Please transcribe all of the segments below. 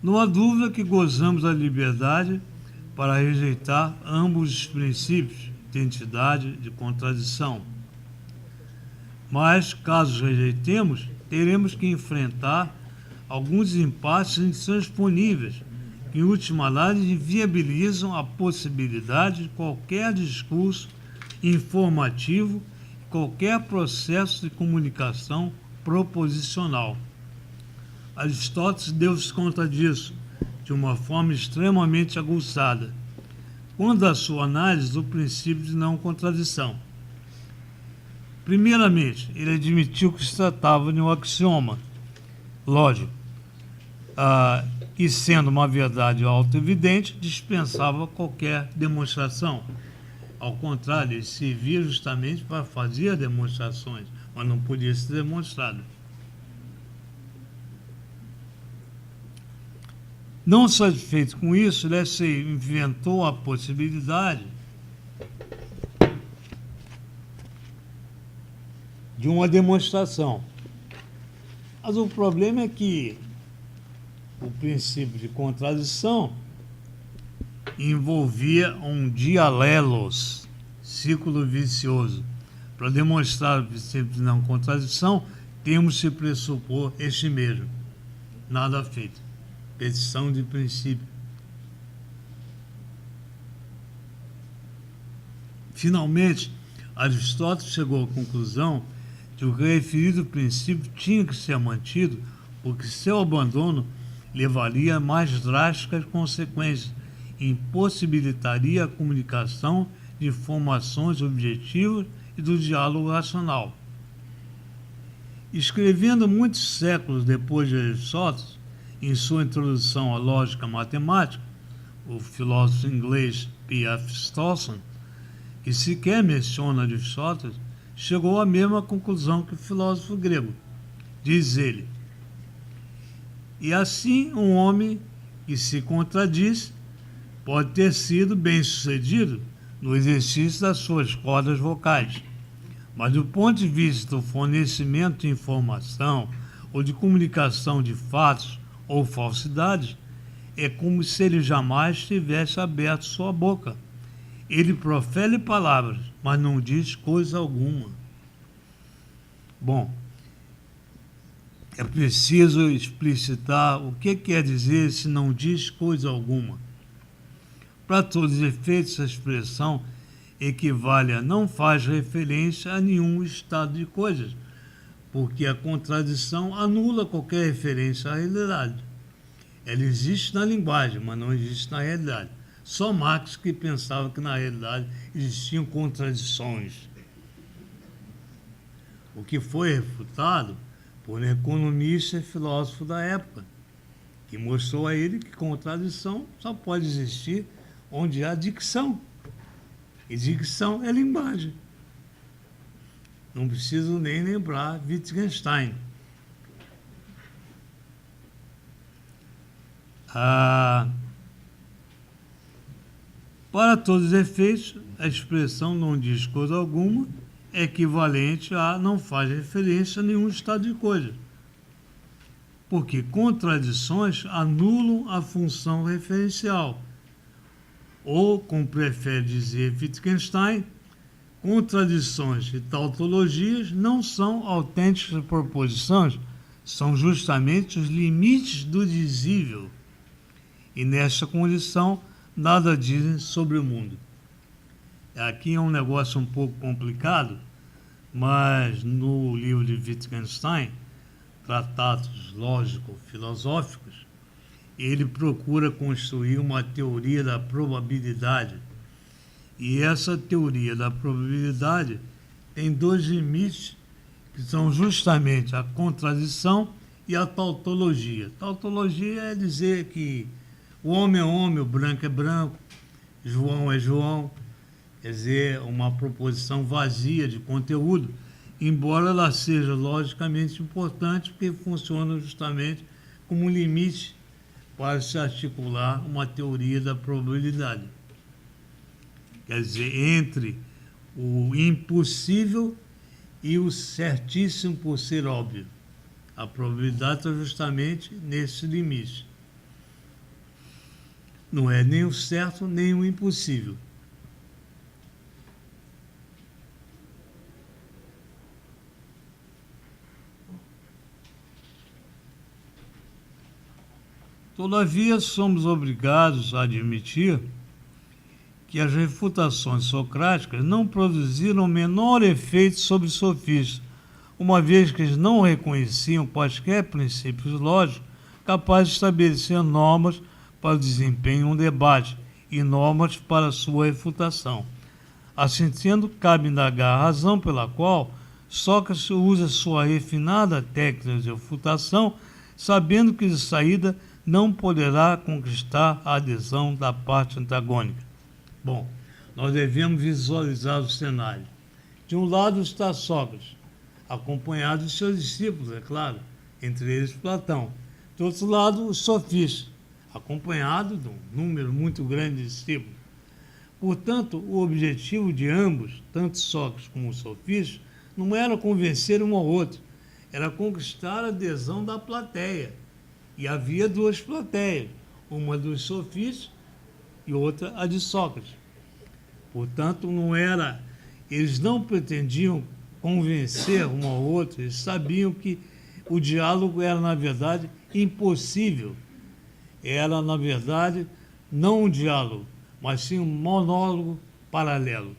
Não há dúvida que gozamos da liberdade para rejeitar ambos os princípios de identidade e de contradição. Mas, caso os rejeitemos, teremos que enfrentar alguns impasses intransponíveis que, em última análise, viabilizam a possibilidade de qualquer discurso informativo, qualquer processo de comunicação proposicional. Aristóteles deu-se conta disso de uma forma extremamente aguçada, quando a sua análise do princípio de não contradição. Primeiramente, ele admitiu que se tratava de um axioma, lógico, e sendo uma verdade autoevidente, dispensava qualquer demonstração. Ao contrário, ele servia justamente para fazer demonstrações, mas não podia ser demonstrado. Não satisfeito com isso, ele inventou a possibilidade de uma demonstração. Mas o problema é que o princípio de contradição envolvia um dialelos, círculo vicioso. Para demonstrar o princípio de não contradição, temos que pressupor este mesmo. Nada feito. Petição de princípio. Finalmente, Aristóteles chegou à conclusão que o referido princípio tinha que ser mantido, porque seu abandono levaria a mais drásticas consequências e impossibilitaria a comunicação de informações objetivas e do diálogo racional. Escrevendo muitos séculos depois de Aristóteles, em sua introdução à lógica matemática, o filósofo inglês P.F. Stawson, que sequer menciona Aristóteles, chegou à mesma conclusão que o filósofo grego. Diz ele: e assim um homem que se contradiz pode ter sido bem-sucedido no exercício das suas cordas vocais, mas do ponto de vista do fornecimento de informação ou de comunicação de fatos ou falsidades, é como se ele jamais tivesse aberto sua boca. Ele profere palavras, mas não diz coisa alguma. Bom, é preciso explicitar o que quer dizer se não diz coisa alguma. Para todos os efeitos, essa expressão equivale a não faz referência a nenhum estado de coisas, porque a contradição anula qualquer referência à realidade. Ela existe na linguagem, mas não existe na realidade. Só Marx que pensava que na realidade existiam contradições. O que foi refutado por um economista e filósofo da época, que mostrou a ele que contradição só pode existir onde há dicção. E dicção é linguagem. Não preciso nem lembrar Wittgenstein. Para todos os efeitos, a expressão não diz coisa alguma é equivalente a não faz referência a nenhum estado de coisa. Porque contradições anulam a função referencial. Ou, como prefere dizer Wittgenstein, contradições e tautologias não são autênticas proposições, são justamente os limites do dizível. E nesta condição, nada dizem sobre o mundo. Aqui é um negócio um pouco complicado, mas no livro de Wittgenstein, Tratados Lógico-Filosóficos, ele procura construir uma teoria da probabilidade. E essa teoria da probabilidade tem dois limites, que são justamente a contradição e a tautologia. Tautologia é dizer que o homem é homem, o branco é branco, João é João, quer dizer, uma proposição vazia de conteúdo, embora ela seja logicamente importante, porque funciona justamente como um limite para se articular uma teoria da probabilidade. Quer dizer, entre o impossível e o certíssimo por ser óbvio. A probabilidade está justamente nesse limite. não é nem o certo nem o impossível. Todavia, somos obrigados a admitir que as refutações socráticas não produziram o menor efeito sobre os sofistas, uma vez que eles não reconheciam quaisquer princípios lógicos capazes de estabelecer normas para o desempenho de um debate e normas para sua refutação. Assim sendo, cabe indagar a razão pela qual Sócrates usa sua refinada técnica de refutação, sabendo que de saída não poderá conquistar a adesão da parte antagônica. Bom, nós devemos visualizar o cenário. De um lado está Sócrates, acompanhado de seus discípulos, é claro, entre eles Platão. Do outro lado, os sofistas, acompanhado de um número muito grande de discípulos. Portanto, o objetivo de ambos, tanto Sócrates como os sofistas, não era convencer um ao outro, era conquistar a adesão da plateia. E havia duas plateias, uma dos sofistas e outra a de Sócrates. Portanto, eles não pretendiam convencer um ao outro, eles sabiam que o diálogo era, na verdade, impossível. Era, na verdade, não um diálogo, mas sim um monólogo paralelo.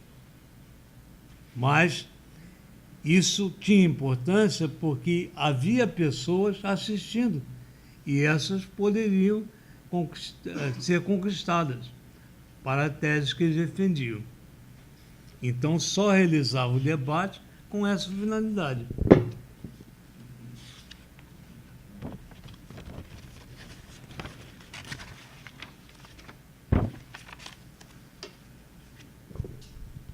Mas isso tinha importância porque havia pessoas assistindo e essas poderiam ser conquistadas para a tese que eles defendiam. Então, só realizava o debate com essa finalidade.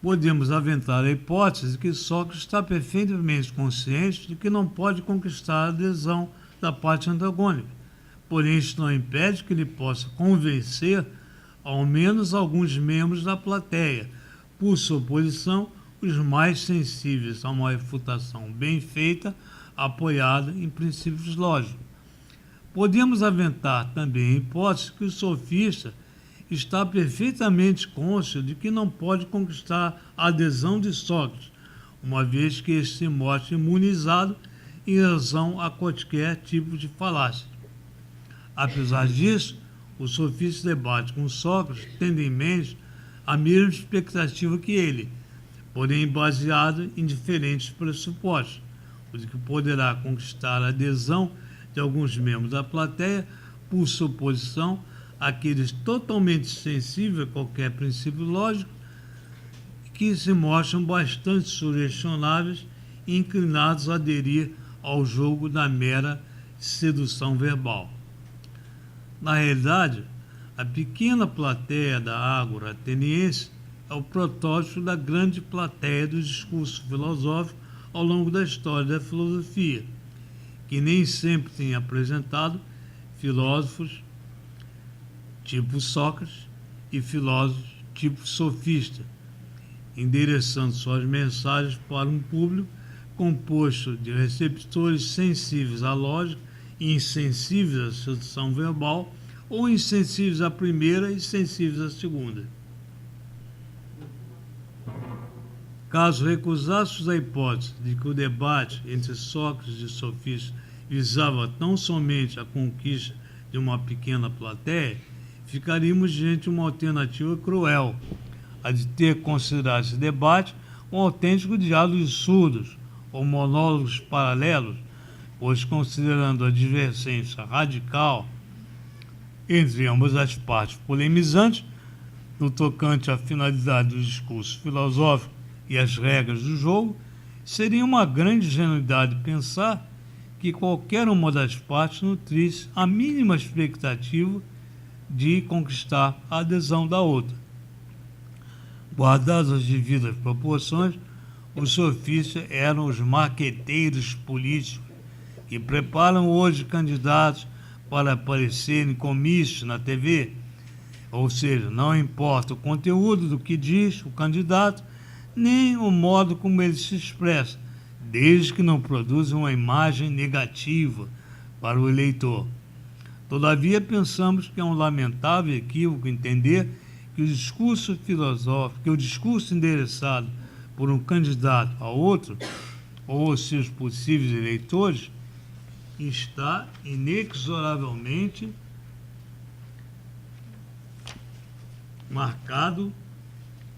Podemos aventar a hipótese de que Sócrates está perfeitamente consciente de que não pode conquistar a adesão da parte antagônica. Porém, isso não impede que ele possa convencer ao menos alguns membros da plateia, por sua posição, os mais sensíveis a uma refutação bem feita, apoiada em princípios lógicos. Podemos aventar também a hipótese que o sofista está perfeitamente cônscio de que não pode conquistar a adesão de Sócrates, uma vez que este se mostra imunizado em relação a qualquer tipo de falácia. Apesar disso, o sofista debate com Sócrates tendo em mente a mesma expectativa que ele, porém baseado em diferentes pressupostos, o de que poderá conquistar a adesão de alguns membros da plateia por suposição aqueles totalmente sensíveis a qualquer princípio lógico que se mostram bastante sugestionáveis e inclinados a aderir ao jogo da mera sedução verbal. Na realidade, a pequena plateia da Ágora ateniense é o protótipo da grande plateia do discurso filosófico ao longo da história da filosofia, que nem sempre tem apresentado filósofos tipo Sócrates e filósofos tipo sofista, endereçando suas mensagens para um público composto de receptores sensíveis à lógica e insensíveis à sedução verbal, ou insensíveis à primeira e sensíveis à segunda. Caso recusássemos a hipótese de que o debate entre Sócrates e sofistas visava tão somente a conquista de uma pequena plateia, ficaríamos diante de uma alternativa cruel, a de ter que considerar esse debate um autêntico diálogo de surdos ou monólogos paralelos, pois, considerando a divergência radical entre ambas as partes polemizantes, no tocante à finalidade do discurso filosófico e às regras do jogo, seria uma grande ingenuidade pensar que qualquer uma das partes nutrisse a mínima expectativa de conquistar a adesão da outra. Guardadas as devidas proporções, os sofistas eram os marqueteiros políticos que preparam hoje candidatos para aparecer em comícios na TV, ou seja, não importa o conteúdo do que diz o candidato, nem o modo como ele se expressa, desde que não produza uma imagem negativa para o eleitor. Todavia, pensamos que é um lamentável equívoco entender que o discurso filosófico, que o discurso endereçado por um candidato a outro, ou seus possíveis eleitores, está inexoravelmente marcado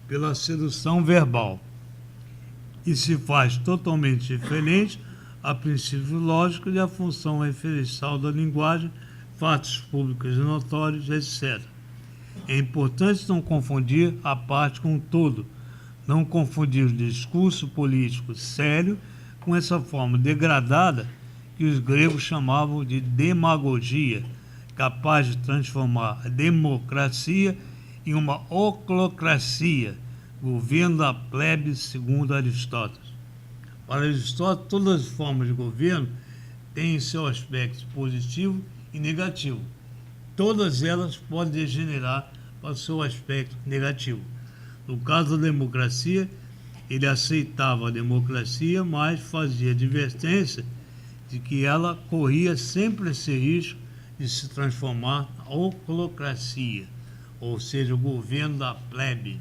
pela sedução verbal e se faz totalmente diferente a princípios lógicos e a função referencial da linguagem, fatos públicos e notórios, etc. É importante não confundir a parte com o todo, não confundir o discurso político sério com essa forma degradada que os gregos chamavam de demagogia, capaz de transformar a democracia em uma oclocracia, governo da plebe, segundo Aristóteles. Para Aristóteles, todas as formas de governo têm seu aspecto positivo e negativo. Todas elas podem degenerar para o seu aspecto negativo. No caso da democracia, ele aceitava a democracia, mas fazia advertência de que ela corria sempre esse risco de se transformar na oclocracia, ou seja, o governo da plebe.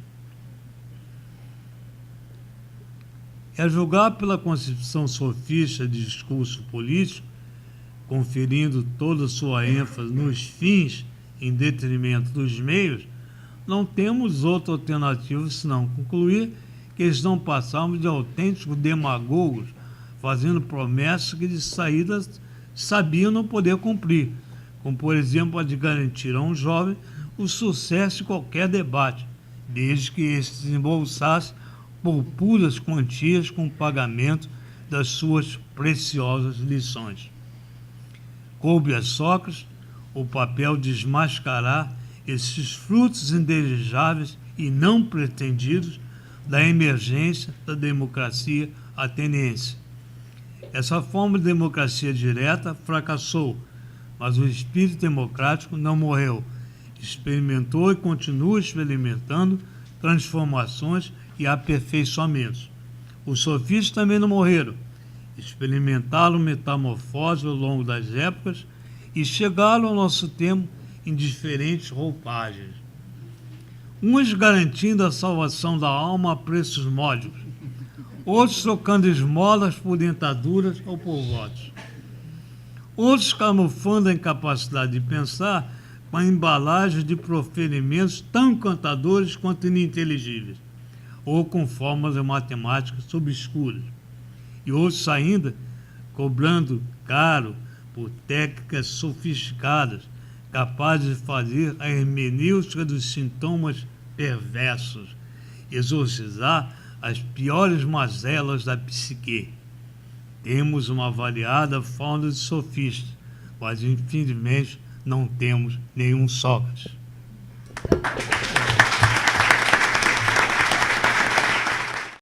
É julgar pela concepção sofista de discurso político, conferindo toda a sua ênfase nos fins em detrimento dos meios, não temos outra alternativa senão concluir que eles não passavam de autênticos demagogos, fazendo promessas que de saída sabiam não poder cumprir, como por exemplo a de garantir a um jovem o sucesso de qualquer debate, desde que este desembolsasse por puras quantias com o pagamento das suas preciosas lições. Coube a Sócrates o papel de desmascarar esses frutos indesejáveis e não pretendidos da emergência da democracia ateniense. Essa forma de democracia direta fracassou, mas o espírito democrático não morreu. Experimentou e continua experimentando transformações e aperfeiçoamentos. Os sofistas também não morreram. Experimentaram metamorfose ao longo das épocas e chegaram ao nosso tempo em diferentes roupagens. Uns garantindo a salvação da alma a preços módicos, outros trocando esmolas por dentaduras ou por votos. Outros camuflando a incapacidade de pensar com a embalagem de proferimentos tão encantadores quanto ininteligíveis, ou com fórmulas matemáticas obscuras. E outros ainda cobrando caro por técnicas sofisticadas, capazes de fazer a hermenêutica dos sintomas perversos, exorcizar as piores mazelas da psique. Temos uma variada fauna de sofistas, mas infelizmente não temos nenhum Sócrates.